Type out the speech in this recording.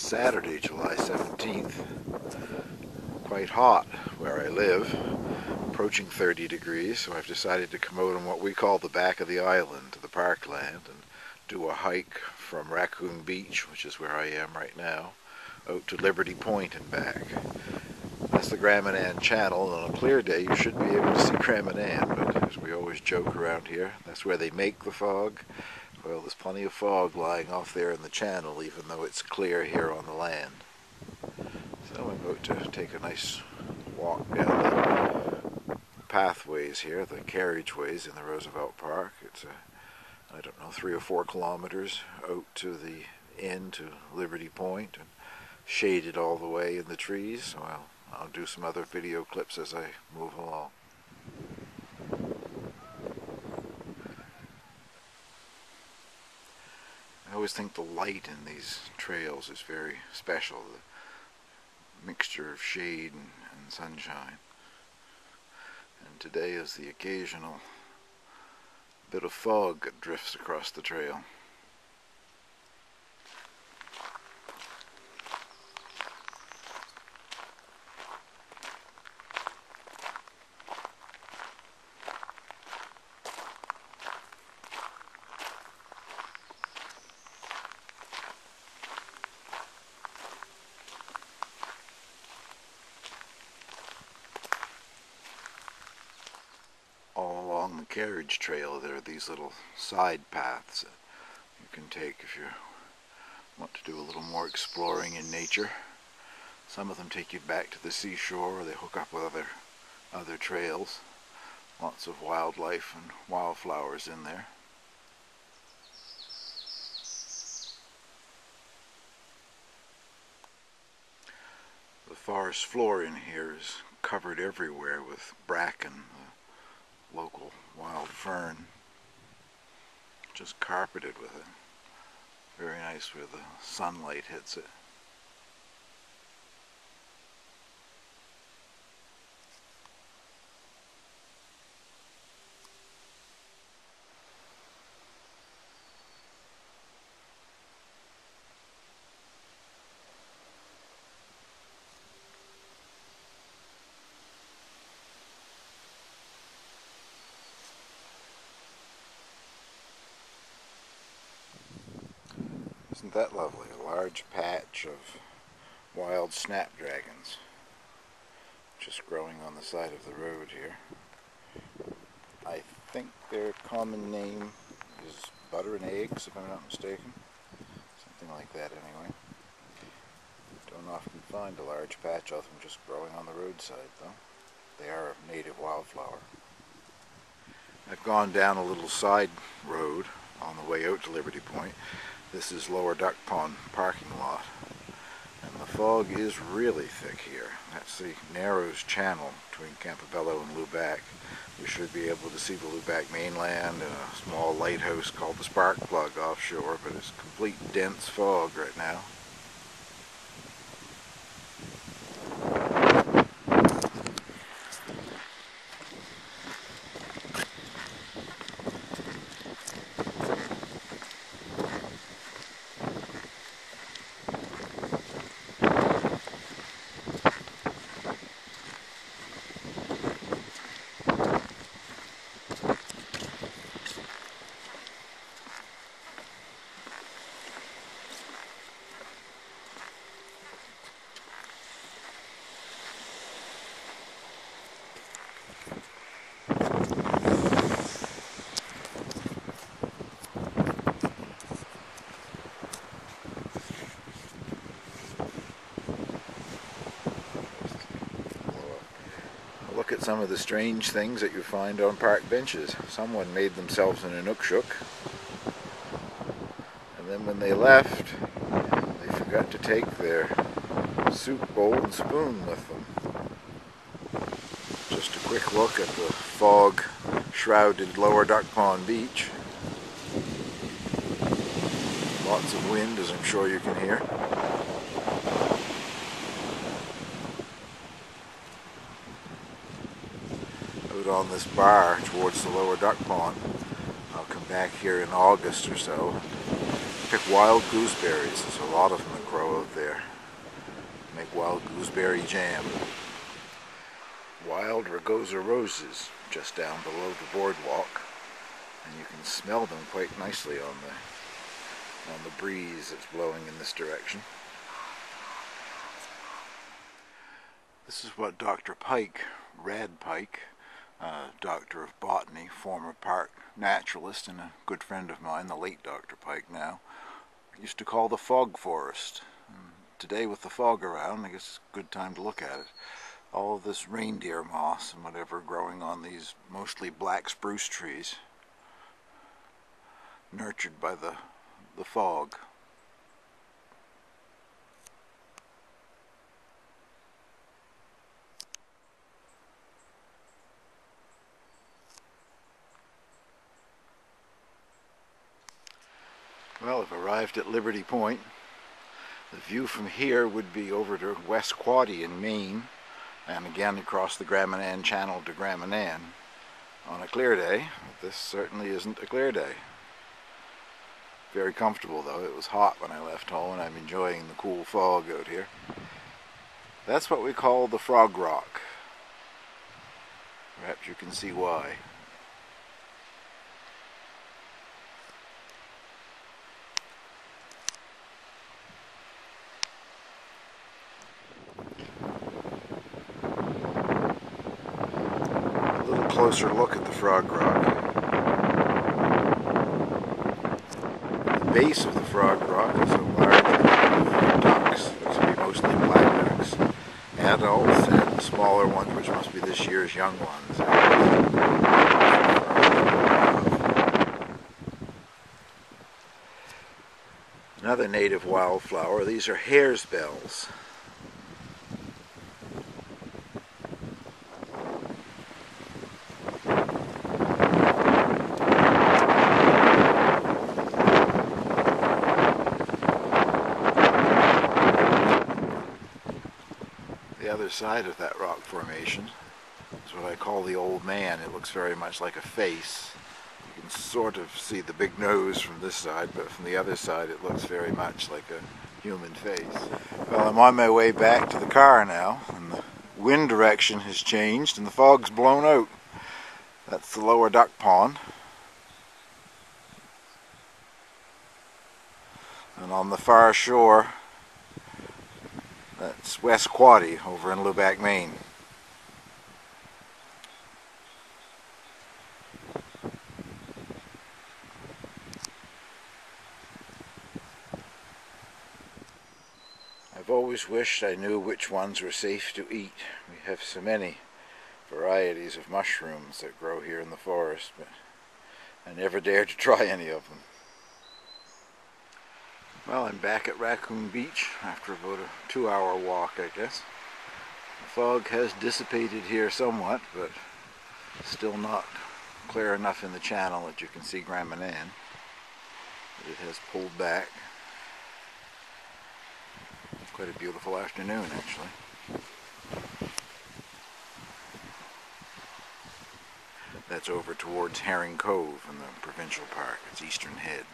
Saturday, July 17th. Quite hot where I live, approaching 30 degrees, so I've decided to come out on what we call the back of the island, to the parkland, and do a hike from Raccoon Beach, which is where I am right now, out to Liberty Point and back. That's the Grand Manan Channel, and on a clear day you should be able to see Grand Manan, but as we always joke around here, that's where they make the fog. Well, there's plenty of fog lying off there in the channel, even though it's clear here on the land. So I'm about to take a nice walk down the pathways here, the carriageways in the Roosevelt Park. It's, I don't know, 3 or 4 kilometers out to the inn to Liberty Point, and shaded all the way in the trees. So I'll do some other video clips as I move along. I always think the light in these trails is very special, the mixture of shade and sunshine. And today is the occasional bit of fog that drifts across the trail. All along the carriage trail there are these little side paths that you can take if you want to do a little more exploring in nature. Some of them take you back to the seashore, or they hook up with other trails. Lots of wildlife and wildflowers in there. The forest floor in here is covered everywhere with bracken, local wild fern, just carpeted with it. Very nice where the sunlight hits it. Isn't that lovely? A large patch of wild snapdragons just growing on the side of the road here. I think their common name is butter and eggs, if I'm not mistaken. Something like that anyway. Don't often find a large patch of them just growing on the roadside though. They are a native wildflower. I've gone down a little side road on the way out to Liberty Point. This is Lower Duck Pond parking lot, and the fog is really thick here. That's the Narrows channel between Campobello and Lubac. We should be able to see the Lubac mainland and a small lighthouse called the Spark Plug offshore, but it's complete dense fog right now. Look at some of the strange things that you find on park benches. Someone made themselves an inukshuk, and then when they left, they forgot to take their soup bowl and spoon with them. Just a quick look at the fog-shrouded Lower Duck Pond beach. Lots of wind, as I'm sure you can hear. Out on this bar towards the Lower Duck Pond. I'll come back here in August or so, pick wild gooseberries. There's a lot of them that grow out there. Make wild gooseberry jam. Wild rugosa roses just down below the boardwalk, and you can smell them quite nicely on the breeze that's blowing in this direction. This is what Dr. Pike, Rad Pike, doctor of botany, former park naturalist and a good friend of mine, the late Dr. Pike now, used to call the fog forest. And today with the fog around, I guess it's a good time to look at it. All of this reindeer moss and whatever growing on these mostly black spruce trees, nurtured by the fog. Well, I've arrived at Liberty Point. The view from here would be over to West Quoddy in Maine, and again across the Grand Manan Channel to Grand Manan on a clear day. This certainly isn't a clear day. Very comfortable though. It was hot when I left home, and I'm enjoying the cool fog out here. That's what we call the Frog Rock. Perhaps you can see why. A little closer look at the Frog Rock. The base of the Frog Rock is a large group of ducks. Those would be mostly black ducks. Adults and smaller ones, which must be this year's young ones. Another native wildflower, these are hare's bells. The other side of that rock formation is what I call the old man. It looks very much like a face. You can sort of see the big nose from this side, but from the other side it looks very much like a human face. Well, I'm on my way back to the car now, and the wind direction has changed and the fog's blown out. That's the lower duck pond. And on the far shore, that's West Quoddy over in Lubac, Maine. I've always wished I knew which ones were safe to eat. We have so many varieties of mushrooms that grow here in the forest, but I never dared to try any of them. Well, I'm back at Raccoon Beach after about a 2-hour walk, I guess. The fog has dissipated here somewhat, but still not clear enough in the channel that you can see Grand Manan. But it has pulled back. Quite a beautiful afternoon, actually. That's over towards Herring Cove in the provincial park, its eastern head.